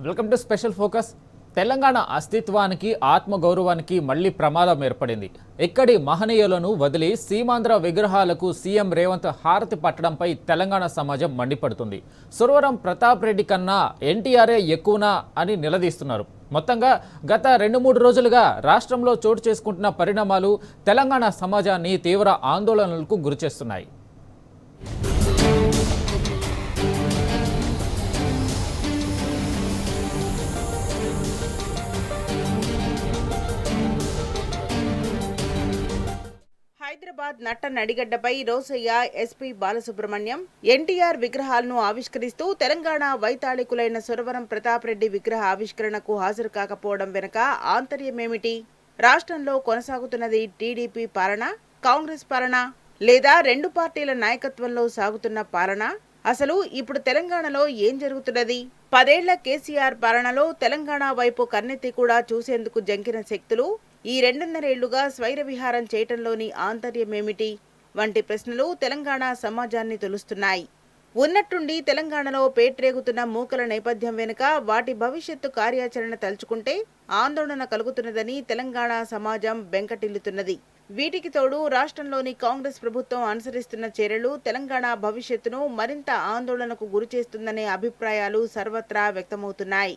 Welcome to special focus. Telangana అస్తిత్వానికి ఆత్మగౌరవానికి మళ్లీ ప్రమాదం ఏర్పడింది. ఎక్కడి మహనీయులను వదిలి సీమాంధ్ర విగ్రహాలకు సీఎం రేవంత్ హారతి పట్టడంపై తెలంగాణ సమాజం మండిపడుతుంది. సురవరం ప్రతాప్ రెడ్డి కన్నా ఎన్టీఆర్ఏ ఎక్కువనా అని నిలదీస్తున్నారు. మొత్తంగా గత 2-3 రోజులుగా రాష్ట్రంలో చోటు చేసుకుంటున్న పరిణామాలు తెలంగాణ సమాజాన్ని తీవ్ర ఆందోళనలకు గురిచేస్తున్నాయి. హైదరాబాద్ నట్ట నడిగడ్డపై రోసయ్య, ఎస్పీ బాలసుబ్రహ్మణ్యం ఎన్టీఆర్ విగ్రహాలను ఆవిష్కరిస్తూ తెలంగాణ వైతాళికులైన సురవరం ప్రతాప్ రెడ్డి విగ్రహ ఆవిష్కరణకు హాజరు కాకపోవడం వెనుక ఆంతర్యమేమిటి? రాష్ట్రంలో కొనసాగుతున్నది టీడీపీ పాలన, కాంగ్రెస్ పాలన, లేదా 2 పార్టీల నాయకత్వంలో సాగుతున్న పాలన? అసలు ఇప్పుడు తెలంగాణలో ఏం జరుగుతున్నది? 10 ఏళ్ల కేసీఆర్ పాలనలో తెలంగాణ వైపు కన్నెత్తి కూడా చూసేందుకు జంకిన శక్తులు ఈ 2.5 ఏళ్లుగా స్వైర విహారం చేయటంలోని ఆంతర్యమేమిటి వంటి ప్రశ్నలు తెలంగాణ సమాజాన్ని తొలుస్తున్నాయి. ఉన్నట్టుండి తెలంగాణలో పేట్రేగుతున్న మూకల నేపథ్యం వెనుక వాటి భవిష్యత్తు కార్యాచరణ తలుచుకుంటే ఆందోళన కలుగుతున్నదని తెలంగాణ సమాజం బెంకటిల్లుతున్నది. వీటికి తోడు రాష్ట్రంలోని కాంగ్రెస్ ప్రభుత్వం అనుసరిస్తున్న చర్యలు తెలంగాణ భవిష్యత్తును మరింత ఆందోళనకు గురిచేస్తుందనే అభిప్రాయాలు సర్వత్రా వ్యక్తమవుతున్నాయి.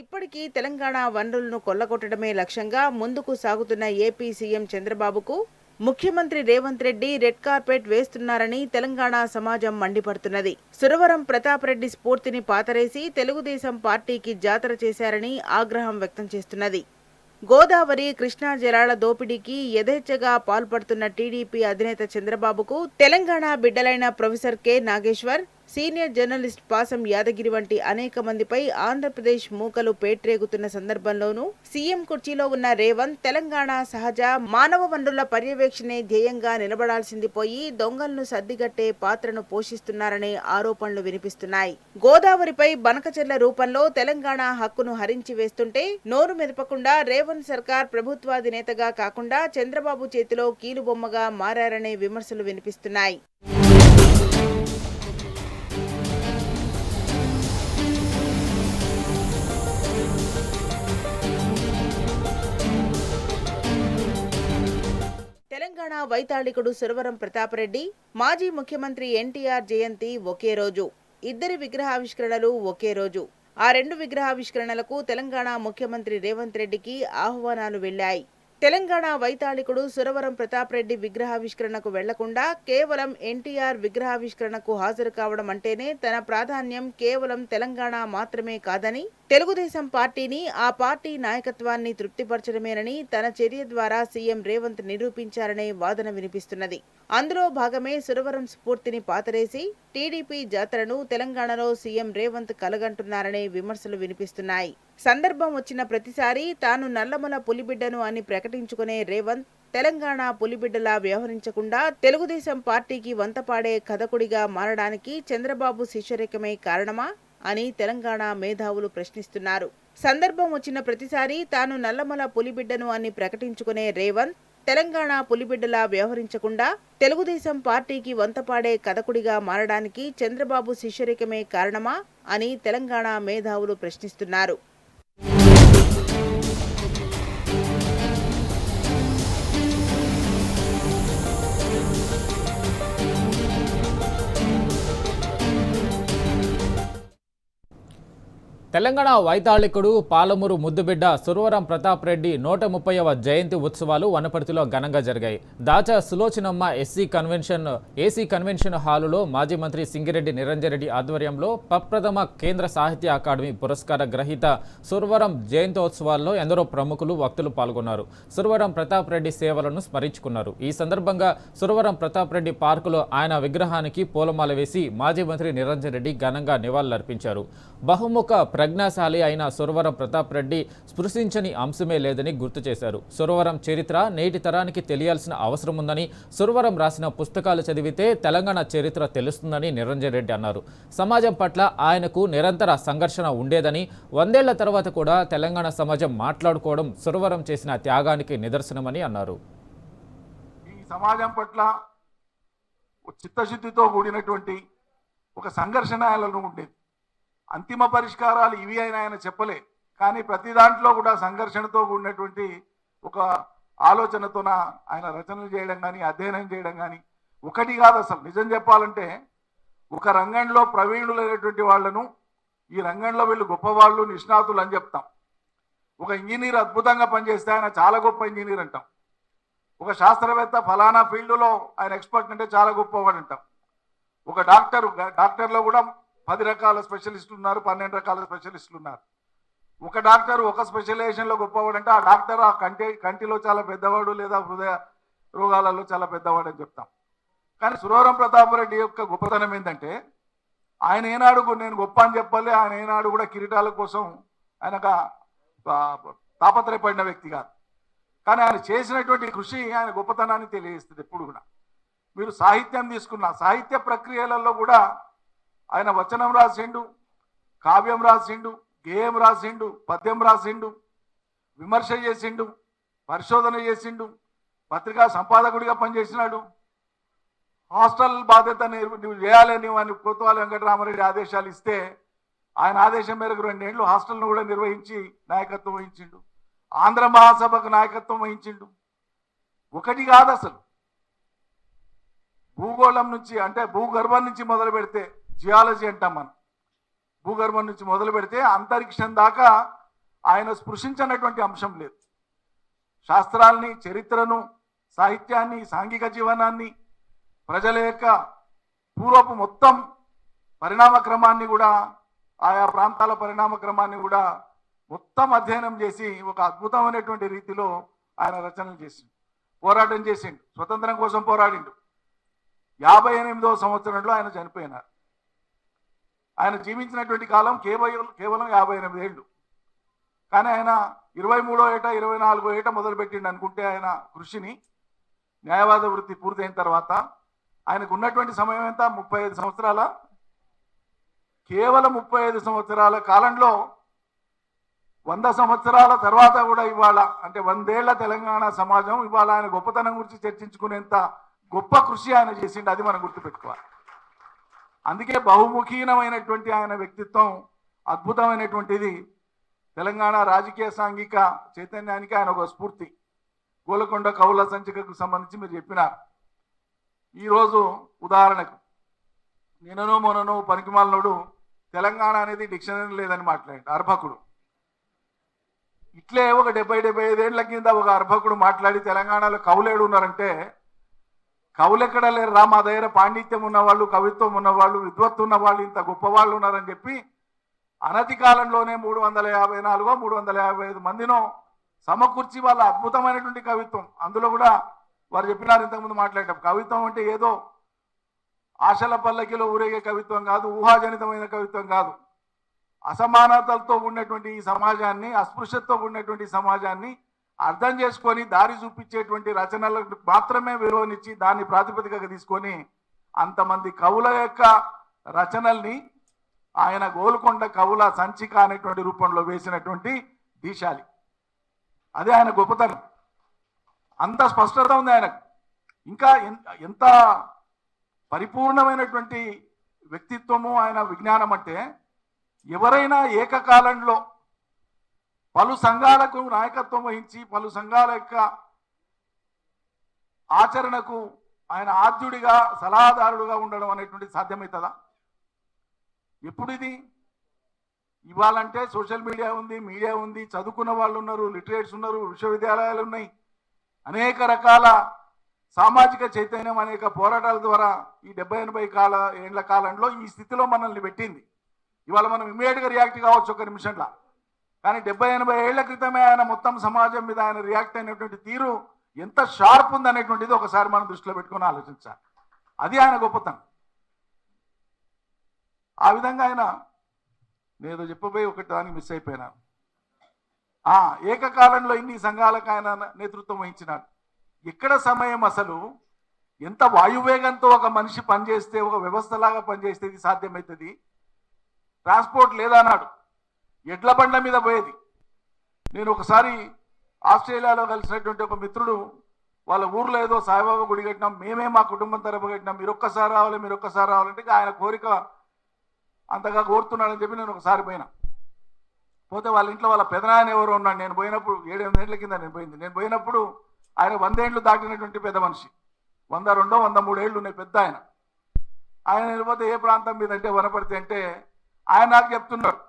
ఇప్పటికీ తెలంగాణ వనరులను కొల్లగొట్టడమే లక్ష్యంగా ముందుకు సాగుతున్న ఏపీ సీఎం చంద్రబాబుకు ముఖ్యమంత్రి రేవంత్ రెడ్డి రెడ్ కార్పెట్ వేస్తున్నారని తెలంగాణ సమాజం మండిపడుతున్నది. సురవరం ప్రతాప్ రెడ్డి స్ఫూర్తిని పాతరేసి తెలుగుదేశం పార్టీకి జాతర చేశారని ఆగ్రహం వ్యక్తం చేస్తున్నది. గోదావరి, కృష్ణా జలాల దోపిడీకి యథేచ్ఛగా పాల్పడుతున్న టీడీపీ అధినేత చంద్రబాబుకు తెలంగాణ బిడ్డలైన professor K Nageshwar, senior journalist Pasam Yadagiri వంటి అనేక మందిపై ఆంధ్రప్రదేశ్ మూకలు పేట్రేగుతున్న సందర్భంలోనూ సీఎం కుర్చీలో ఉన్న రేవంత్ తెలంగాణ సహజ మానవ వనరుల పర్యవేక్షణే ధ్యేయంగా నిలబడాల్సింది పోయి దొంగలను సర్దిగట్టే పాత్రను పోషిస్తున్నారనే ఆరోపణలు వినిపిస్తున్నాయి. గోదావరిపై బనకచెర్ల రూపంలో తెలంగాణ హక్కును హరించి వేస్తుంటే నోరు మెదపకుండా రేవంత్ సర్కార్ ప్రభుత్వాధినేతగా కాకుండా చంద్రబాబు చేతిలో కీలుబొమ్మగా మారారనే విమర్శలు వినిపిస్తున్నాయి. తెలంగాణ వైతాళికుడు సురవరం ప్రతాప్ రెడ్డి, మాజీ ముఖ్యమంత్రి ఎన్టీఆర్ జయంతి ఒకే రోజు, ఇద్దరి విగ్రహావిష్కరణలు ఒకే రోజు. ఆ 2 విగ్రహావిష్కరణలకు తెలంగాణ ముఖ్యమంత్రి రేవంత్ రెడ్డికి ఆహ్వానాలు వెళ్లాయి. తెలంగాణ వైతాళికుడు సురవరం ప్రతాప్ రెడ్డి విగ్రహావిష్కరణకు వెళ్లకుండా కేవలం ఎన్టీఆర్ విగ్రహావిష్కరణకు హాజరు కావడం అంటేనే తన ప్రాధాన్యం కేవలం తెలంగాణ మాత్రమే కాదని, తెలుగుదేశం పార్టీని, ఆ పార్టీ నాయకత్వాన్ని తృప్తిపరచడమేనని తన చర్య ద్వారా సీఎం రేవంత్ నిరూపించారనే వాదన వినిపిస్తున్నది. అందులో భాగమే సురవరం స్ఫూర్తిని పాతరేసి టీడీపీ జాతరను తెలంగాణలో సీఎం రేవంత్ కలగంటున్నారనే విమర్శలు వినిపిస్తున్నాయి. సందర్భం వచ్చిన ప్రతిసారి తాను నల్లమల పులిబిడ్డను అని ప్రకటించుకునే రేవంత్ తెలంగాణ పులిబిడ్డలా వ్యవహరించకుండా తెలుగుదేశం పార్టీకి వంతపాడే కథకుడిగా మారడానికి చంద్రబాబు శిష్యరేఖమే కారణమా అని తెలంగాణ మేధావులు ప్రశ్నిస్తున్నారు. సందర్భం వచ్చిన ప్రతిసారి తాను నల్లమల పులిబిడ్డను అని ప్రకటించుకునే రేవంత్ తెలంగాణ పులిబిడ్డలా వ్యవహరించకుండా తెలుగుదేశం పార్టీకి వంతపాడే కథకుడిగా మారడానికి చంద్రబాబు శిష్యరేఖమే కారణమా అని తెలంగాణ మేధావులు ప్రశ్నిస్తున్నారు. తెలంగాణ వైతాళికుడు పాలమూరు ముద్దుబిడ్డ సురవరం ప్రతాప్ రెడ్డి 130వ జయంతి ఉత్సవాలు వనపర్తిలో ఘనంగా జరిగాయి. దాచా సులోచనమ్మ ఏసీ కన్వెన్షన్ హాలులో మాజీ మంత్రి సింగిరెడ్డి నిరంజన్ రెడ్డి ఆధ్వర్యంలో ప్రప్రథమ కేంద్ర సాహిత్య అకాడమీ పురస్కార గ్రహీత సురవరం జయంతోత్సవాల్లో ఎందరో ప్రముఖులు, వక్తులు పాల్గొన్నారు. సురవరం ప్రతాప్ రెడ్డి సేవలను స్మరించుకున్నారు. ఈ సందర్భంగా సురవరం ప్రతాప్ రెడ్డి పార్కులో ఆయన విగ్రహానికి పూలమాల వేసి మాజీ మంత్రి నిరంజన్ రెడ్డి ఘనంగా నివాళులర్పించారు. బహుముఖ ప్రజ్ఞాశాలి అయిన సురవరం ప్రతాప్ రెడ్డి స్పృశించని అంశమే లేదని గుర్తు చేశారు. సురవరం చరిత్ర నేటి తరానికి తెలియాల్సిన అవసరం ఉందని, సురవరం రాసిన పుస్తకాలు చదివితే తెలంగాణ చరిత్ర తెలుస్తుందని నిరంజన్ రెడ్డి అన్నారు. సమాజం పట్ల ఆయనకు నిరంతర సంఘర్షణ ఉండేదని, 100 ఏళ్ల తర్వాత కూడా తెలంగాణ సమాజం మాట్లాడుకోవడం సురవరం చేసిన త్యాగానికి నిదర్శనమని అన్నారు. ఈ సమాజం పట్ల చిత్తశుద్ధితో కూడినటువంటి ఒక సంఘర్షణ ఆయనలో ఉండేది. అంతిమ పరిష్కారాలు ఇవి అయినా ఆయన చెప్పలే, కానీ ప్రతి దాంట్లో కూడా సంఘర్షణతో కూడినటువంటి ఒక ఆలోచనతోన ఆయన రచనలు చేయడం కానీ, అధ్యయనం చేయడం కానీ ఒకటి కాదు. అసలు నిజం చెప్పాలంటే ఒక రంగంలో ప్రవీణులైనటువంటి వాళ్ళను ఈ రంగంలో వీళ్ళు గొప్పవాళ్ళు, నిష్ణాతులు అని చెప్తాం. ఒక ఇంజనీర్ అద్భుతంగా పనిచేస్తే ఆయన చాలా గొప్ప ఇంజనీర్ అంటాం. ఒక శాస్త్రవేత్త ఫలానా ఫీల్డ్లో ఆయన ఎక్స్పర్ట్ అంటే చాలా గొప్పవాడు అంటాం. ఒక డాక్టర్లో కూడా 10 రకాల స్పెషలిస్టులు ఉన్నారు, 12 రకాల స్పెషలిస్టులు ఉన్నారు. ఒక డాక్టర్ ఒక స్పెషలైజేషన్లో గొప్పవాడు అంటే ఆ డాక్టర్ ఆ కంటిలో చాలా పెద్దవాడు, లేదా హృదయ రోగాలలో చాలా పెద్దవాడు అని చెప్తాం. కానీ సురవరం ప్రతాప్ రెడ్డి యొక్క గొప్పతనం ఏంటంటే ఆయన ఏనాడు నేను గొప్ప అని చెప్పాలి, ఆయన ఏనాడు కూడా కిరీటాల కోసం ఆయన తాపత్రయపడిన వ్యక్తి కాదు. కానీ ఆయన చేసినటువంటి కృషి ఆయన గొప్పతనాన్ని తెలియజేస్తుంది ఎప్పుడు కూడా. మీరు సాహిత్యం తీసుకున్న సాహిత్య ప్రక్రియలలో కూడా ఆయన వచనం రాసిండు, కావ్యం రాసిండు, గేయం రాసిండు, పద్యం రాసిండు, విమర్శ చేసిండు, పరిశోధన చేసిండు, పత్రికా సంపాదకుడిగా పనిచేసినాడు. హాస్టల్ బాధ్యత నువ్వు చేయాలని వాడిని కొత్తవాళ్ళ వెంకటరామారెడ్డి ఆదేశాలు ఇస్తే ఆయన ఆదేశం మేరకు 2 ఏళ్ళు హాస్టల్ను కూడా నిర్వహించి నాయకత్వం వహించిండు. ఆంధ్ర మహాసభకు నాయకత్వం వహించిండు. ఒకటి కాదు అసలు, భూగోళం నుంచి అంటే భూగర్భం నుంచి మొదలు పెడితే జియాలజీ అంటాం మనం, భూగర్భం నుంచి మొదలు పెడితే అంతరిక్షం దాకా ఆయన స్పృశించినటువంటి అంశం లేదు. శాస్త్రాల్ని, చరిత్రను, సాహిత్యాన్ని, సాంఘిక జీవనాన్ని, ప్రజల యొక్క పూర్వపు మొత్తం పరిణామ క్రమాన్ని కూడా, ఆయా ప్రాంతాల పరిణామ క్రమాన్ని కూడా మొత్తం అధ్యయనం చేసి ఒక అద్భుతమైనటువంటి రీతిలో ఆయన రచనలు చేసిండు, పోరాటం చేసిండు, స్వతంత్రం కోసం పోరాడిండు. 58వ సంవత్సరంలో ఆయన చనిపోయినారు. ఆయన జీవించినటువంటి కాలం కేవలం 58 ఏళ్ళు. కానీ ఆయన 23వ ఏట 24వ ఏట మొదలుపెట్టిండు అనుకుంటే ఆయన కృషిని. న్యాయవాద వృత్తి పూర్తయిన తర్వాత ఆయనకు ఉన్నటువంటి సమయం ఎంత? 35 సంవత్సరాల. కేవలం 35 సంవత్సరాల కాలంలో 100 సంవత్సరాల తర్వాత కూడా ఇవాళ అంటే 100 ఏళ్ల తెలంగాణ సమాజం ఇవాళ ఆయన గొప్పతనం గురించి చర్చించుకునేంత గొప్ప కృషి ఆయన చేసిండు. అది మనం గుర్తుపెట్టుకోవాలి. అందుకే బహుముఖీనమైనటువంటి ఆయన వ్యక్తిత్వం అద్భుతమైనటువంటిది. తెలంగాణ రాజకీయ సాంఘిక చైతన్యానికి ఆయన ఒక స్ఫూర్తి. గోలకొండ కవుల సంచికకు సంబంధించి మీరు చెప్పినారు. ఈరోజు ఉదాహరణకు నిన్ననో మొన్ననో పనికిమాలినోడు తెలంగాణ అనేది డిక్షనరీ లేదని మాట్లాడాడు, అర్భకుడు. ఇట్లే ఒక 70-75 ఏళ్ల కింద ఒక అర్భకుడు మాట్లాడి తెలంగాణలో కవులేడు ఉన్నారంటే, కవులు ఎక్కడ లేరు రా, మా దగ్గర పాండిత్యం ఉన్నవాళ్ళు, కవిత్వం ఉన్నవాళ్ళు, విద్వత్తు ఉన్నవాళ్ళు, ఇంత గొప్పవాళ్ళు ఉన్నారని చెప్పి అనతి కాలంలోనే 354-355 మందినో సమకూర్చి వాళ్ళ అద్భుతమైనటువంటి కవిత్వం. అందులో కూడా వారు చెప్పినారు ఇంతకుముందు మాట్లాడటం, కవిత్వం అంటే ఏదో ఆశల పల్లకిలో ఊరేగే కవిత్వం కాదు, ఊహాజనితమైన కవిత్వం కాదు. అసమానతలతో ఉన్నటువంటి ఈ సమాజాన్ని, అస్పృశ్యతతో ఉన్నటువంటి సమాజాన్ని అర్థం చేసుకొని దారి చూపించేటువంటి రచనలకు మాత్రమే విలువనిచ్చి దాన్ని ప్రాతిపదికగా తీసుకొని అంతమంది కవుల యొక్క రచనల్ని ఆయన గోల్కొండ కవుల సంచిక అనేటువంటి రూపంలో వేసినటువంటి దీశాలి. అదే ఆయన గొప్పతనం. అంత స్పష్టత ఉంది ఆయనకు. ఇంకా ఎంత పరిపూర్ణమైనటువంటి వ్యక్తిత్వము, ఆయన విజ్ఞానం అంటే, ఎవరైనా ఏకకాలంలో పలు సంఘాలకు నాయకత్వం వహించి పలు సంఘాల యొక్క ఆచరణకు ఆయన ఆద్యుడిగా సలహాదారుడుగా ఉండడం అనేటువంటి సాధ్యమవుతుందా? ఎప్పుడు ఇది? ఇవ్వాలంటే సోషల్ మీడియా ఉంది, మీడియా ఉంది, చదువుకున్న వాళ్ళు ఉన్నారు, లిటరేట్స్ ఉన్నారు, విశ్వవిద్యాలయాలు ఉన్నాయి, అనేక రకాల సామాజిక చైతన్యం, అనేక పోరాటాల ద్వారా ఈ 70-80 ఏళ్ల కాలంలో ఈ స్థితిలో మనల్ని పెట్టింది. ఇవాళ మనం ఇమీడియట్గా రియాక్ట్ కావచ్చు ఒక నిమిషంలో. కానీ 70-80 ఏళ్ల క్రితమే ఆయన మొత్తం సమాజం మీద ఆయన రియాక్ట్ అయినటువంటి తీరు ఎంత షార్ప్ ఉంది అనేటువంటిది ఒకసారి మనం దృష్టిలో పెట్టుకొని ఆలోచించాలి. అది ఆయన గొప్పతనం. ఆ విధంగా ఆయన నేను చెప్పబోయి ఒకటి దానికి మిస్ అయిపోయినాను. ఏకకాలంలో ఇన్ని సంఘాలకు ఆయన నేతృత్వం వహించినాడు. ఎక్కడ సమయం అసలు? ఎంత వాయువేగంతో ఒక మనిషి పనిచేస్తే, ఒక వ్యవస్థలాగా పనిచేస్తే ఇది సాధ్యమవుతుంది? ట్రాన్స్పోర్ట్ లేదన్నాడు, ఎడ్ల బండ్ల మీద పోయేది. నేను ఒకసారి ఆస్ట్రేలియాలో కలిసినటువంటి ఒక మిత్రుడు, వాళ్ళ ఊర్లో ఏదో సాయిబాబా గుడి కట్టినాం, మేమే మా కుటుంబం తరపు కట్టినాం, మీరు ఒక్కసారి రావాలంటే ఆయన కోరిక అంతగా కోరుతున్నాడని చెప్పి నేను ఒకసారి పోయినా. పోతే వాళ్ళ ఇంట్లో వాళ్ళ పెదనాయన ఎవరో ఉన్నాడు. నేను పోయినప్పుడు 7-8 ఏళ్ల కింద నేను పోయినప్పుడు ఆయన 100 ఏళ్ళు దాటినటువంటి పెద్ద మనిషి, 102, 103 ఏళ్ళు ఉన్నాయి పెద్ద ఆయన. ఆయన వెళ్ళిపోతే ఏ ప్రాంతం మీద అంటే వనపర్తి అంటే, ఆయన నాకు చెప్తున్నాడు,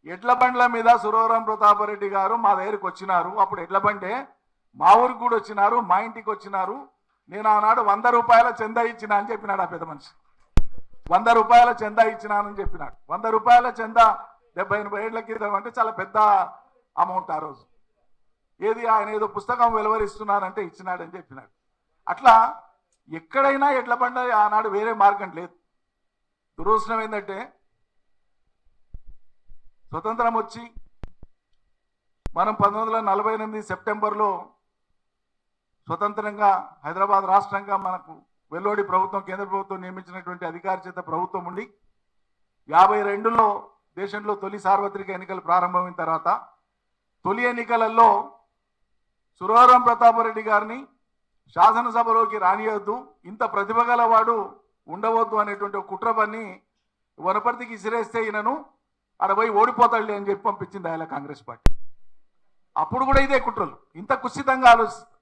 ఎడ్ల బండ్ల మీద సురవరం ప్రతాపరెడ్డి గారు మా దగ్గరికి వచ్చినారు. అప్పుడు ఎడ్ల బండే మా ఊరికి కూడా వచ్చినారు, మా ఇంటికి వచ్చినారు. నేను ఆనాడు 100 రూపాయల చందా ఇచ్చినా అని చెప్పినాడు ఆ పెద్ద మనిషి. 100 రూపాయల చందా ఇచ్చినానని చెప్పినాడు. 100 రూపాయల చందా 70-80 ఏళ్ల క్రితం అంటే చాలా పెద్ద అమౌంట్ ఆ రోజు. ఏది ఆయన ఏదో పుస్తకం వెలువరిస్తున్నారంటే ఇచ్చినాడని చెప్పినాడు. అట్లా ఎక్కడైనా ఎడ్ల బండ ఆనాడు వేరే మార్గం లేదు. దురదృష్టం ఏంటంటే స్వతంత్రం వచ్చి మనం 1948 సెప్టెంబర్లో స్వతంత్రంగా హైదరాబాద్ రాష్ట్రంగా మనకు వెల్లోడి ప్రభుత్వం, కేంద్ర ప్రభుత్వం నియమించినటువంటి అధికార చేత ప్రభుత్వం ఉండి 52లో దేశంలో తొలి సార్వత్రిక ఎన్నికలు ప్రారంభమైన తర్వాత తొలి ఎన్నికలలో సురవరం ప్రతాపరెడ్డి గారిని శాసనసభలోకి రానియొద్దు, ఇంత ప్రతిభ గలవాడు ఉండవద్దు అనేటువంటి ఒక కుట్ర పన్ని వనపర్తికి ఇసిరేస్తే ఈయనను ఆడ పోయి ఓడిపోతాడులే అని చెప్పి పంపించింది ఆయన కాంగ్రెస్ పార్టీ. అప్పుడు కూడా ఇదే కుట్రలు, ఇంత కుసితంగా ఆలోచిస్తారు.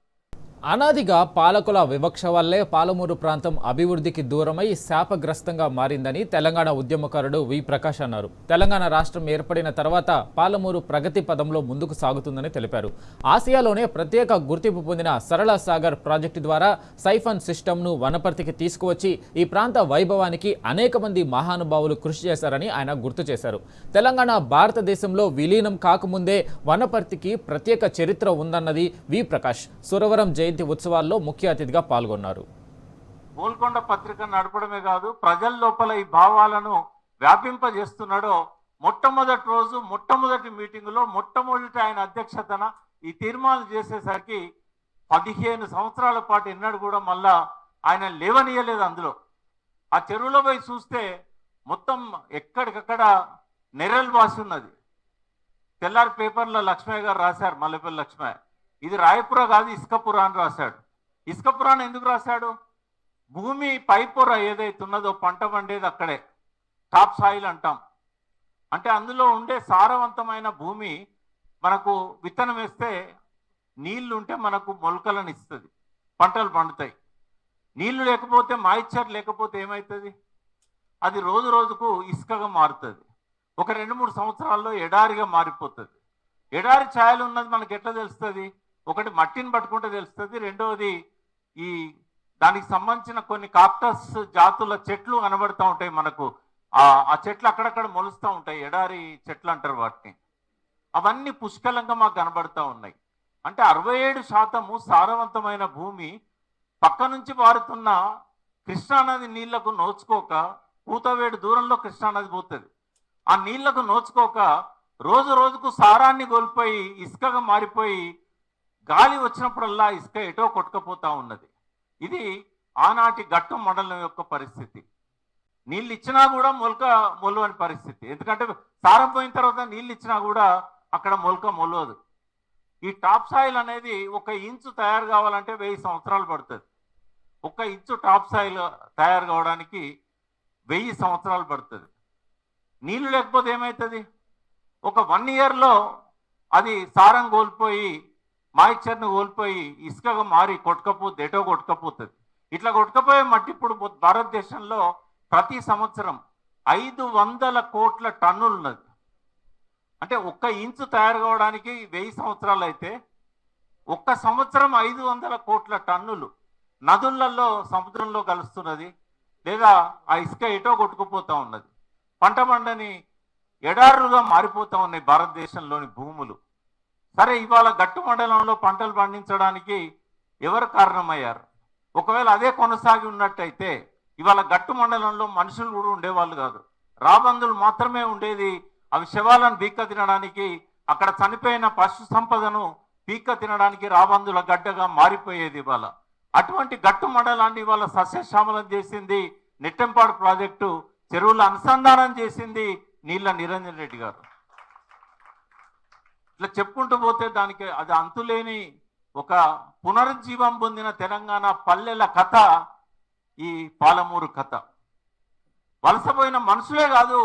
అనాదిగా పాలకుల వివక్ష వల్లే పాలమూరు ప్రాంతం అభివృద్ధికి దూరమై శాపగ్రస్తంగా మారిందని తెలంగాణ ఉద్యమకారుడు వి ప్రకాష్ అన్నారు. తెలంగాణ రాష్ట్రం ఏర్పడిన తర్వాత పాలమూరు ప్రగతి పదంలో ముందుకు సాగుతుందని తెలిపారు. ఆసియాలోనే ప్రత్యేక గుర్తింపు పొందిన సరళ సాగర్ ప్రాజెక్టు ద్వారా సైఫన్ సిస్టమ్ను వనపర్తికి తీసుకువచ్చి ఈ ప్రాంత వైభవానికి అనేక మంది మహానుభావులు కృషి చేశారని ఆయన గుర్తు చేశారు. తెలంగాణ భారతదేశంలో విలీనం కాకముందే వనపర్తికి ప్రత్యేక చరిత్ర ఉందన్నది వి ప్రకాష్. సురవరం జయంతి ఉత్సవాల్లో ముఖ్య అతిథిగా పాల్గొన్నారు. గోల్కొండ పత్రిక నడపడమే కాదు, ప్రజల లోపల ఈ భావాలను వ్యాపింపజేస్తున్నాడో. మొట్టమొదటి రోజు మొట్టమొదటి మీటింగులో మొట్టమొదటి ఆయన అధ్యక్షతన ఈ తీర్మానం చేసేసరికి 15 సంవత్సరాల పాటు ఎన్నడూ కూడా మళ్ళా ఆయన లేవనీయలేదు. అందులో ఆ చెరువులో పోయి చూస్తే మొత్తం ఎక్కడికక్కడ నెర్రలు వాసి ఉన్నది. తెల్లారి పేపర్లో లక్ష్మయ్య గారు రాశారు, మల్లెపల్లి లక్ష్మయ్య, ఇది రాయపుర కాదు ఇసుకపుర అని రాశాడు. ఇసుకపుర అని ఎందుకు రాశాడు? భూమి పైపొర ఏదైతే ఉన్నదో పంట పండేది అక్కడే, టాప్ సాయిల్ అంటాం. అంటే అందులో ఉండే సారవంతమైన భూమి మనకు విత్తనం వేస్తే నీళ్లు ఉంటే మనకు మొలకలను ఇస్తుంది, పంటలు పండుతాయి. నీళ్లు లేకపోతే, మాయిశ్చర్ లేకపోతే ఏమవుతుంది? అది రోజు రోజుకు ఇసుకగా మారుతుంది. ఒక 2-3 సంవత్సరాల్లో ఎడారిగా మారిపోతుంది. ఎడారి ఛాయలు ఉన్నది మనకు ఎట్లా తెలుస్తుంది? ఒకటి మట్టిని పట్టుకుంటే తెలుస్తుంది, రెండవది ఈ దానికి సంబంధించిన కొన్ని కాక్టస్ జాతుల చెట్లు కనబడుతూ ఉంటాయి మనకు. ఆ చెట్లు అక్కడక్కడ మొలుస్తూ ఉంటాయి, ఎడారి చెట్లు అంటారు వాటిని. అవన్నీ పుష్కలంగా మాకు కనబడుతూ ఉన్నాయి. అంటే 67% సారవంతమైన భూమి పక్క నుంచి పారుతున్న కృష్ణానది నీళ్లకు నోచుకోక, కూతవేడు దూరంలో కృష్ణానది పోతుంది, ఆ నీళ్లకు నోచుకోక రోజు రోజుకు సారాన్ని కోల్పోయి ఇసుకగా మారిపోయి గాలి వచ్చినప్పుడల్లా ఇసుక ఎటో కొట్టుకపోతా ఉన్నది. ఇది ఆనాటి గట్టు మండలం యొక్క పరిస్థితి. నీళ్ళు ఇచ్చినా కూడా మొలవని పరిస్థితి. ఎందుకంటే సారం పోయిన తర్వాత నీళ్ళు ఇచ్చినా కూడా అక్కడ మొలవదు. ఈ టాప్ సాయిల్ అనేది 1 ఇంచు తయారు కావాలంటే 1000 సంవత్సరాలు పడుతుంది. 1 ఇంచు టాప్ సాయిల్ తయారు కావడానికి 1000 సంవత్సరాలు పడుతుంది. నీళ్లు లేకపోతే ఏమవుతుంది? ఒక 1 ఇయర్లో అది సారం కోల్పోయి, మాయిశ్చర్ను కోల్పోయి ఇసుకగా మారి ఎటో కొట్టుకపోతుంది. ఇట్లా కొట్టుకపోయే మట్టి ఇప్పుడు భారతదేశంలో ప్రతి సంవత్సరం 500 కోట్ల టన్నులు ఉన్నది. అంటే 1 ఇంచు తయారు కావడానికి 1000 సంవత్సరాలు అయితే 1 సంవత్సరం 500 కోట్ల టన్నులు నదులలో, సముద్రంలో కలుస్తున్నది, లేదా ఆ ఇసుక ఎటో కొట్టుకుపోతూ ఉన్నది. పంట పండని ఎడారులుగా మారిపోతూ ఉన్నాయి భారతదేశంలోని భూములు. సరే, ఇవాళ గట్టు మండలంలో పంటలు పండించడానికి ఎవరు కారణమయ్యారు? ఒకవేళ అదే కొనసాగి ఉన్నట్టయితే ఇవాళ గట్టు మండలంలో మనుషులు కూడా ఉండేవాళ్ళు కాదు, రాబందులు మాత్రమే ఉండేది. అవి శవాలను పీక్క తినడానికి, అక్కడ చనిపోయిన పశు సంపదను పీక్క తినడానికి రాబందుల గడ్డగా మారిపోయేది ఇవాళ. అటువంటి గట్టు మండలాన్ని ఇవాళ సస్యశ్యామలం చేసింది నెట్టెంపాడు ప్రాజెక్టు, చెరువుల అనుసంధానం చేసింది నీళ్ళ నిరంజన్ రెడ్డి గారు. ఇట్లా చెప్పుకుంటూ పోతే దానికి అది అంతులేని ఒక పునరుజ్జీవం పొందిన తెలంగాణ పల్లెల కథ ఈ పాలమూరు కథ. వలసపోయిన మనుషులే కాదు,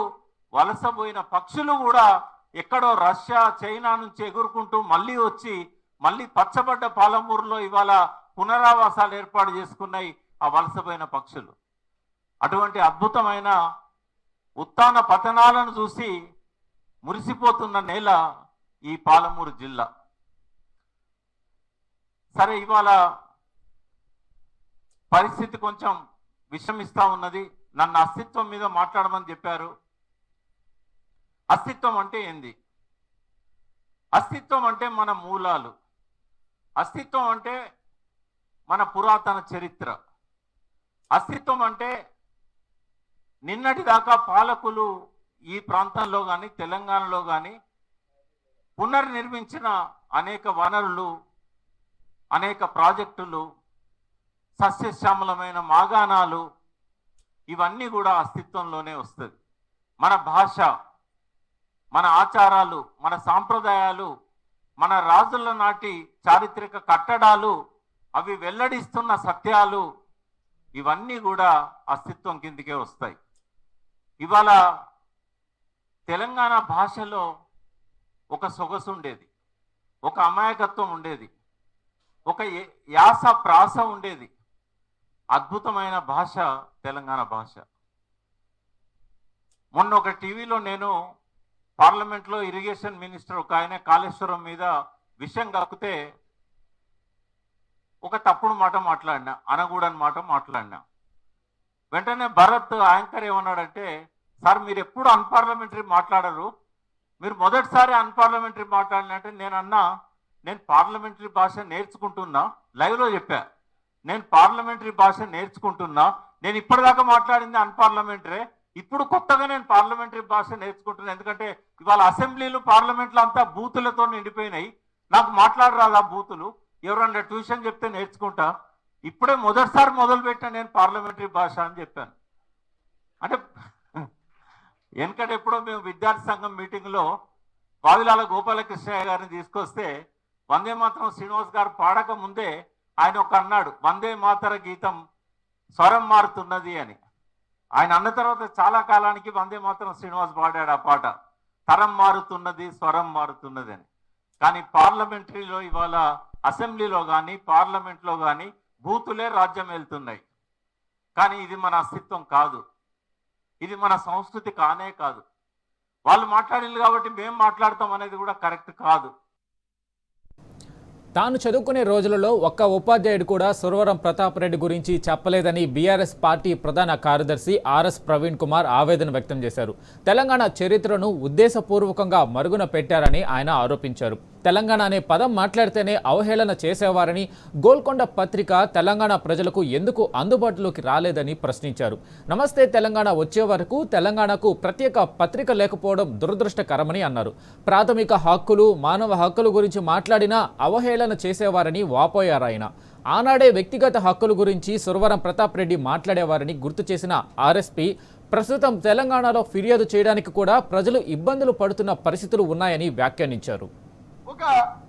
వలసపోయిన పక్షులు కూడా ఎక్కడో రష్యా, చైనా నుంచి ఎగురుకుంటూ మళ్ళీ వచ్చి మళ్ళీ పచ్చబడ్డ పాలమూరులో ఇవాళ పునరావాసాలు ఏర్పాటు చేసుకున్నాయి ఆ వలసపోయిన పక్షులు. అటువంటి అద్భుతమైన ఉత్తాన పతనాలను చూసి మురిసిపోతున్న నేల ఈ పాలమూరు జిల్లా. సరే, ఇవాళ పరిస్థితి కొంచెం విషమిస్తా ఉన్నది. నన్ను అస్తిత్వం మీద మాట్లాడమని చెప్పారు. అస్తిత్వం అంటే ఏంది? అస్తిత్వం అంటే మన మూలాలు, అస్తిత్వం అంటే మన పురాతన చరిత్ర, అస్తిత్వం అంటే నిన్నటి దాకా పాలకులు ఈ ప్రాంతంలో కానీ తెలంగాణలో కానీ పునర్నిర్మించిన అనేక వనరులు, అనేక ప్రాజెక్టులు, సస్యశ్యామలమైన మాగాణాలు, ఇవన్నీ కూడా అస్తిత్వంలోనే వస్తుంది. మన భాష, మన ఆచారాలు, మన సాంప్రదాయాలు, మన రాజుల నాటి చారిత్రక కట్టడాలు, అవి వెల్లడిస్తున్న సత్యాలు, ఇవన్నీ కూడా అస్తిత్వం కిందికే వస్తాయి. ఇవాళ తెలంగాణ భాషలో ఒక సొగసు ఉండేది, ఒక అమాయకత్వం ఉండేది, ఒక యాస ప్రాస ఉండేది. అద్భుతమైన భాష తెలంగాణ భాష. మొన్న ఒక టీవీలో నేను పార్లమెంట్లో ఇరిగేషన్ మినిస్టర్ ఒక ఆయన కాళేశ్వరం మీద విషయం కక్కితే ఒక తప్పుడు మాట మాట్లాడినా, అనకూడని మాట మాట్లాడినా. వెంటనే భరత్ యాంకర్ ఏమన్నాడంటే, సార్ మీరు ఎప్పుడు అన్పార్లమెంటరీ మాట్లాడరు, మీరు మొదటిసారి అన్పార్లమెంటరీ మాట్లాడినంటే నేను అన్నా, నేను పార్లమెంటరీ భాష నేర్చుకుంటున్నా, లైవ్లో చెప్పా, నేను పార్లమెంటరీ భాష నేర్చుకుంటున్నా, నేను ఇప్పటిదాకా మాట్లాడింది అన్పార్లమెంటరీ, ఇప్పుడు కొత్తగా నేను పార్లమెంటరీ భాష నేర్చుకుంటున్నా. ఎందుకంటే ఇవాళ అసెంబ్లీలు పార్లమెంట్లు అంతా బూతులతో నిండిపోయినాయి, నాకు మాట్లాడరాదు ఆ బూతులు, ఎవరన్నా ట్యూషన్ చెప్తే నేర్చుకుంటా, ఇప్పుడే మొదటిసారి మొదలుపెట్టా నేను పార్లమెంటరీ భాష అని చెప్పాను. అంటే వెనకటి ఎప్పుడో మేము విద్యార్థి సంఘం మీటింగ్లో వావిలాల గోపాలకృష్ణయ్య గారిని తీసుకొస్తే వందే మాతరం శ్రీనివాస్ గారు పాడక ముందే ఆయన ఒక అన్నాడు, వందే మాతర గీతం స్వరం మారుతున్నది అని. ఆయన అన్న తర్వాత చాలా కాలానికి వందే మాతరం శ్రీనివాస్ పాడాడు ఆ పాట, తరం మారుతున్నది, స్వరం మారుతున్నది అని. కానీ పార్లమెంటరీలో ఇవాళ అసెంబ్లీలో కానీ పార్లమెంట్లో కానీ బూతులే రాజ్యం వెళ్తున్నాయి. కానీ ఇది మన అస్తిత్వం కాదు, ఇది మన సంస్కృతి కానే కాదు. వాళ్ళు మాట్లాడింది కాబట్టి మేము మాట్లాడతాం అనేది కూడా కరెక్ట్ కాదు. తాను చదువుకునే రోజులలో ఒక్క ఉపాధ్యాయుడు కూడా సురవరం ప్రతాప్ రెడ్డి గురించి చెప్పలేదని బీఆర్ఎస్ పార్టీ ప్రధాన కార్యదర్శి ఆర్ఎస్ ప్రవీణ్ కుమార్ ఆవేదన వ్యక్తం చేశారు. తెలంగాణ చరిత్రను ఉద్దేశపూర్వకంగా మరుగున పెట్టారని ఆయన ఆరోపించారు. తెలంగాణ అనే పదం మాట్లాడితేనే అవహేళన చేసేవారని, గోల్కొండ పత్రిక తెలంగాణ ప్రజలకు ఎందుకు అందుబాటులోకి రాలేదని ప్రశ్నించారు. నమస్తే తెలంగాణ వచ్చే వరకు తెలంగాణకు ప్రత్యేక పత్రిక లేకపోవడం దురదృష్టకరమని అన్నారు. ప్రాథమిక హక్కులు, మానవ హక్కుల గురించి మాట్లాడినా అవహేళన చేసేవారని వాపోయారు ఆయన. ఆనాడే వ్యక్తిగత హక్కుల గురించి సురవరం ప్రతాప్ రెడ్డి మాట్లాడేవారని గుర్తు చేసిన ఆర్ఎస్పీ, ప్రస్తుతం తెలంగాణలో ఫిర్యాదు చేయడానికి కూడా ప్రజలు ఇబ్బందులు పడుతున్న పరిస్థితులు ఉన్నాయని వ్యాఖ్యానించారు. ఒక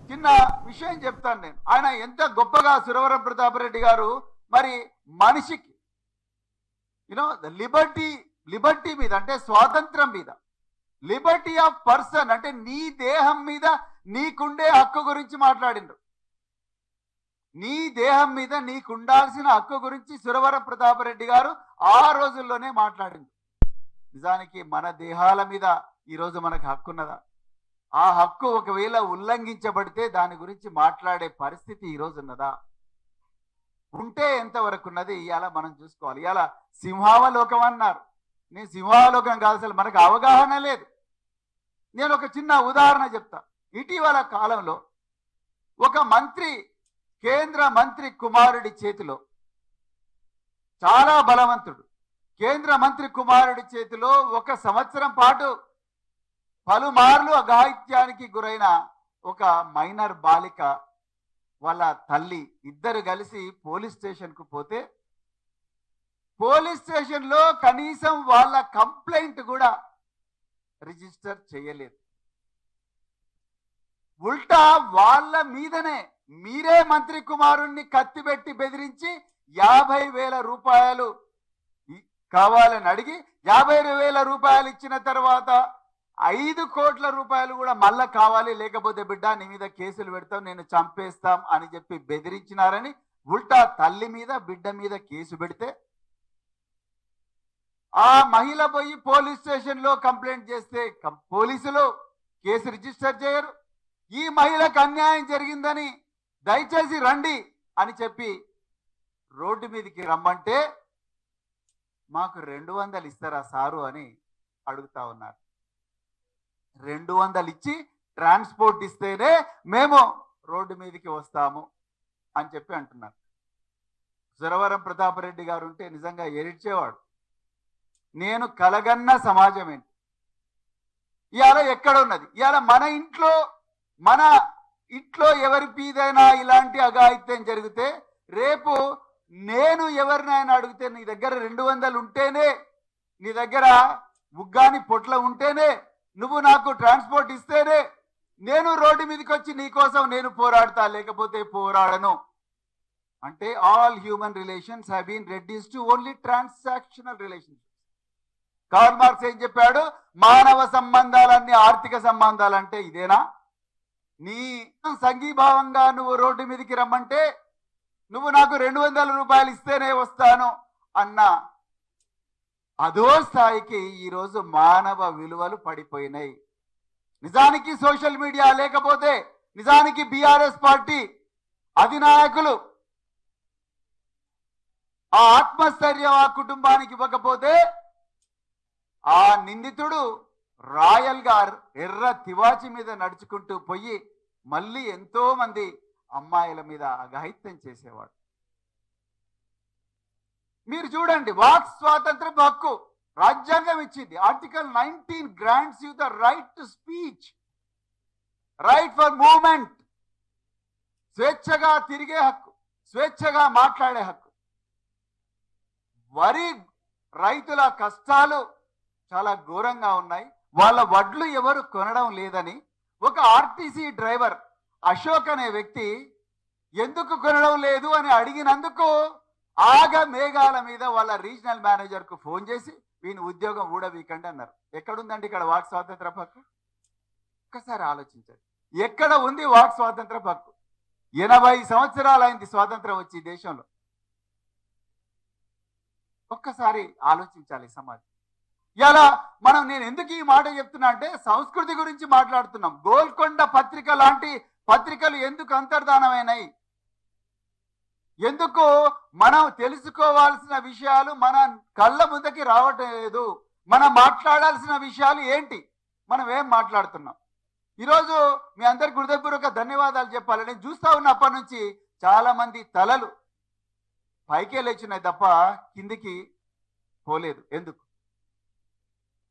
చిన్న విషయం చెప్తాను నేను. ఆయన ఎంత గొప్పగా సురవరం ప్రతాప్ రెడ్డి గారు మరి మనిషికి లిబర్టీ మీద, అంటే స్వాతంత్రం మీద, లిబర్టీ ఆఫ్ పర్సన్ అంటే నీ దేహం మీద నీకుండే హక్కు గురించి మాట్లాడిండ్రు. నీ దేహం మీద నీకుండాల్సిన హక్కు గురించి సురవరం ప్రతాప్ రెడ్డి గారు ఆ రోజుల్లోనే మాట్లాడిండ్రు. నిజానికి మన దేహాల మీద ఈరోజు మనకు హక్కు ఉన్నదా? ఆ హక్కు ఒకవేళ ఉల్లంఘించబడితే దాని గురించి మాట్లాడే పరిస్థితి ఈరోజు ఉన్నదా? ఉంటే ఎంతవరకు ఉన్నది ఇవాళ మనం చూసుకోవాలి. ఇవాళ సింహావలోకం అన్నారు. నేను సింహావలోకం కాదు, అసలు మనకు అవగాహన లేదు. నేను ఒక చిన్న ఉదాహరణ చెప్తా. ఇటీవల కాలంలో ఒక మంత్రి, కేంద్ర మంత్రి కుమారుడి చేతిలో, చాలా బలవంతుడు కేంద్ర మంత్రి కుమారుడి చేతిలో 1 సంవత్సరం పాటు పలుమార్లు అఘాయిత్యానికి గురైన ఒక మైనర్ బాలిక వాళ్ళ తల్లి ఇద్దరు కలిసి పోలీస్ స్టేషన్కు పోతే పోలీస్ స్టేషన్లో కనీసం వాళ్ళ కంప్లైంట్ కూడా రిజిస్టర్ చేయలేదు. ఉల్టా వాళ్ళ మీదనే మీరే మంత్రి కుమారుణ్ణి కత్తిపెట్టి బెదిరించి 50,000 రూపాయలు కావాలని అడిగి 50,000 రూపాయలు ఇచ్చిన తర్వాత 5 కోట్ల రూపాయలు కూడా మళ్ళా కావాలి, లేకపోతే బిడ్డ నీ మీద కేసులు పెడతాం, నేను చంపేస్తాం అని చెప్పి బెదిరించినారని ఉల్టా తల్లి మీద బిడ్డ మీద కేసు పెడితే ఆ మహిళ పోయి పోలీస్ స్టేషన్లో కంప్లైంట్ చేస్తే పోలీసులు కేసు రిజిస్టర్ చేయరు. ఈ మహిళకు అన్యాయం జరిగిందని దయచేసి రండి అని చెప్పి రోడ్డు మీదకి రమ్మంటే మాకు 200 ఇస్తారా సారు అని అడుగుతా ఉన్నారు. 200 ఇచ్చి ట్రాన్స్పోర్ట్ ఇస్తేనే మేము రోడ్డు మీదకి వస్తాము అని చెప్పి అంటున్నారు. సురవరం ప్రతాపరెడ్డి గారు ఉంటే నిజంగా ఏడ్చేవాడు. నేను కలగన్న సమాజం ఏంటి ఇవాళ ఎక్కడ ఉన్నది? ఇవాళ మన ఇంట్లో ఎవరి మీదైనా ఇలాంటి అఘాయిత్యం జరిగితే రేపు నేను ఎవరినైనా అడిగితే నీ దగ్గర 200 ఉంటేనే, నీ దగ్గర ఉగ్గాని పొట్ల ఉంటేనే, నువ్వు నాకు ట్రాన్స్పోర్ట్ ఇస్తేనే నేను రోడ్డు మీదకి వచ్చి నీ కోసం నేను పోరాడతా, లేకపోతే పోరాడను అంటే all human relations have been reduced to only transactional relationships. Karl Marx ఏం చెప్పాడు? మానవ సంబంధాలన్నీ ఆర్థిక సంబంధాలంటే ఇదేనా? నీ సంఘీభావంగా నువ్వు రోడ్డు మీదకి రమ్మంటే నువ్వు నాకు 200 రూపాయలు ఇస్తేనే వస్తాను అన్న అదో స్థాయికి ఈరోజు మానవ విలువలు పడిపోయినాయి. నిజానికి సోషల్ మీడియా లేకపోతే, నిజానికి బీఆర్ఎస్ పార్టీ అధినాయకులు ఆ ఆత్మస్థైర్యం ఆ కుటుంబానికి ఇవ్వకపోతే ఆ నిందితుడు రాయల్ గారు ఎర్ర తివాచి మీద నడుచుకుంటూ పోయి మళ్ళీ ఎంతో మంది అమ్మాయిల మీద అఘాయిత్యం చేసేవాడు. మీరు చూడండి, వాక్ స్వాతంత్రం హక్కు రాజ్యాంగం ఇచ్చింది. Article 19 grants you the right to speech, right for movement, స్వేచ్ఛగా తిరిగే హక్కు, స్వేచ్ఛగా మాట్లాడే హక్కు. వరి రైతుల కష్టాలు చాలా ఘోరంగా ఉన్నాయి. వాళ్ళ వడ్లు ఎవరు కొనడం లేదని ఒక ఆర్టీసీ డ్రైవర్ అశోక్ అనే వ్యక్తి ఎందుకు కొనడం లేదు అని అడిగినందుకు మేఘాల మీద వాళ్ళ రీజనల్ మేనేజర్కు ఫోన్ చేసి వీని ఉద్యోగం ఊడవీకండి అన్నారు. ఎక్కడుందండి ఇక్కడ వాక్ స్వాతంత్ర హక్కు? ఒక్కసారి ఆలోచించండి, ఎక్కడ ఉంది వాక్ స్వాతంత్ర హక్కు? 80 సంవత్సరాలు అయింది స్వాతంత్రం వచ్చి దేశంలో. ఒక్కసారి ఆలోచించాలి సమాజం. ఇలా నేను ఎందుకు ఈ మాట చెప్తున్నా అంటే సంస్కృతి గురించి మాట్లాడుతున్నాం. గోల్కొండ పత్రిక లాంటి పత్రికలు ఎందుకు అంతర్ధానమైనాయి? ఎందుకు మనం తెలుసుకోవాల్సిన విషయాలు మన కళ్ళ ముందుకి రావట్లేదు? మనం మాట్లాడాల్సిన విషయాలు ఏంటి? మనం ఏం మాట్లాడుతున్నాం? ఈరోజు మీ అందరికి హృదయపూర్వక ధన్యవాదాలు చెప్పాలి. నేను చూస్తా ఉన్నప్పటి నుంచి చాలా మంది తలలు పైకే లేచినాయి తప్ప కిందికి పోలేదు. ఎందుకు?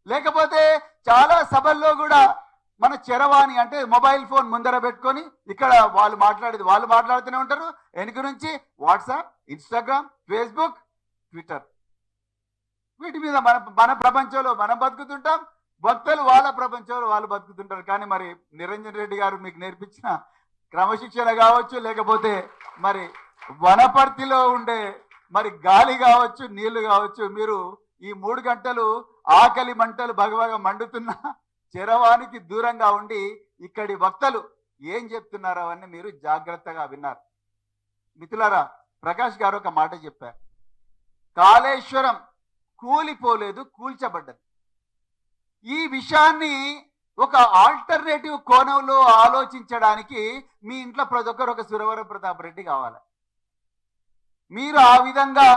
లేకపోతే చాలా సభల్లో కూడా మన చరవాణి అంటే మొబైల్ ఫోన్ ముందర పెట్టుకొని ఇక్కడ వాళ్ళు మాట్లాడుతూనే ఉంటారు. వెనుక నుంచి వాట్సాప్, ఇన్స్టాగ్రామ్, ఫేస్బుక్, ట్విట్టర్, వీటి మీద మన ప్రపంచంలో మనం బతుకుతుంటాం, భక్తులు వాళ్ళ ప్రపంచంలో వాళ్ళు బతుకుతుంటారు. కానీ మరి నిరంజన్ రెడ్డి గారు మీకు నేర్పించిన క్రమశిక్షణ కావచ్చు, లేకపోతే మరి వనపర్తిలో ఉండే మరి గాలి కావచ్చు, నీళ్లు కావచ్చు, మీరు ఈ 3 గంటలు ఆకలి మంటలు భగభగ మండుతున్న చరవానికి దూరంగా ఉండి ఇక్కడి వక్తలు ఏం చెప్తున్నారో అవన్నీ మీరు జాగ్రత్తగా విన్నారు. మిత్రులారా, ప్రకాష్ గారు ఒక మాట చెప్పారు, కాళేశ్వరం కూలిపోలేదు, కూల్చబడ్డది. ఈ విషయాన్ని ఒక ఆల్టర్నేటివ్ కోణంలో ఆలోచించడానికి మీ ఇంట్లో ప్రతి ఒక్కరు ఒక సురవరం ప్రతాప్ రెడ్డి కావాలి. మీరు ఆ విధంగా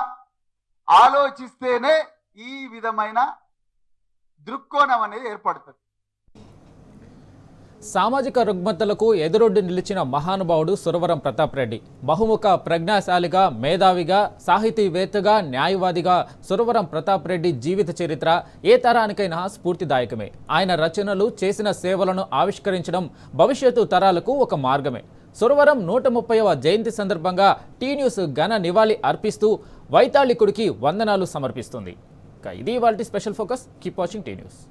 ఆలోచిస్తేనే ఈ విధమైన దృక్కోణం అనేది ఏర్పడుతుంది. సామాజిక రుగ్మతలకు ఎదురొడ్డి నిలిచిన మహానుభావుడు సురవరం ప్రతాప్ రెడ్డి. బహుముఖ ప్రజ్ఞాశాలిగా, మేధావిగా, సాహితీవేత్తగా, న్యాయవాదిగా సురవరం ప్రతాప్ రెడ్డి జీవిత చరిత్ర ఏ తరానికైనా స్ఫూర్తిదాయకమే. ఆయన రచనలు, చేసిన సేవలను ఆవిష్కరించడం భవిష్యత్తు తరాలకు ఒక మార్గమే. సురవరం 130వ జయంతి సందర్భంగా టీ న్యూస్ ఘన నివాళి అర్పిస్తూ వైతాళికుడికి వందనాలు సమర్పిస్తుంది. ఇది ఇవాల్టి special focus. Keep watching tea news.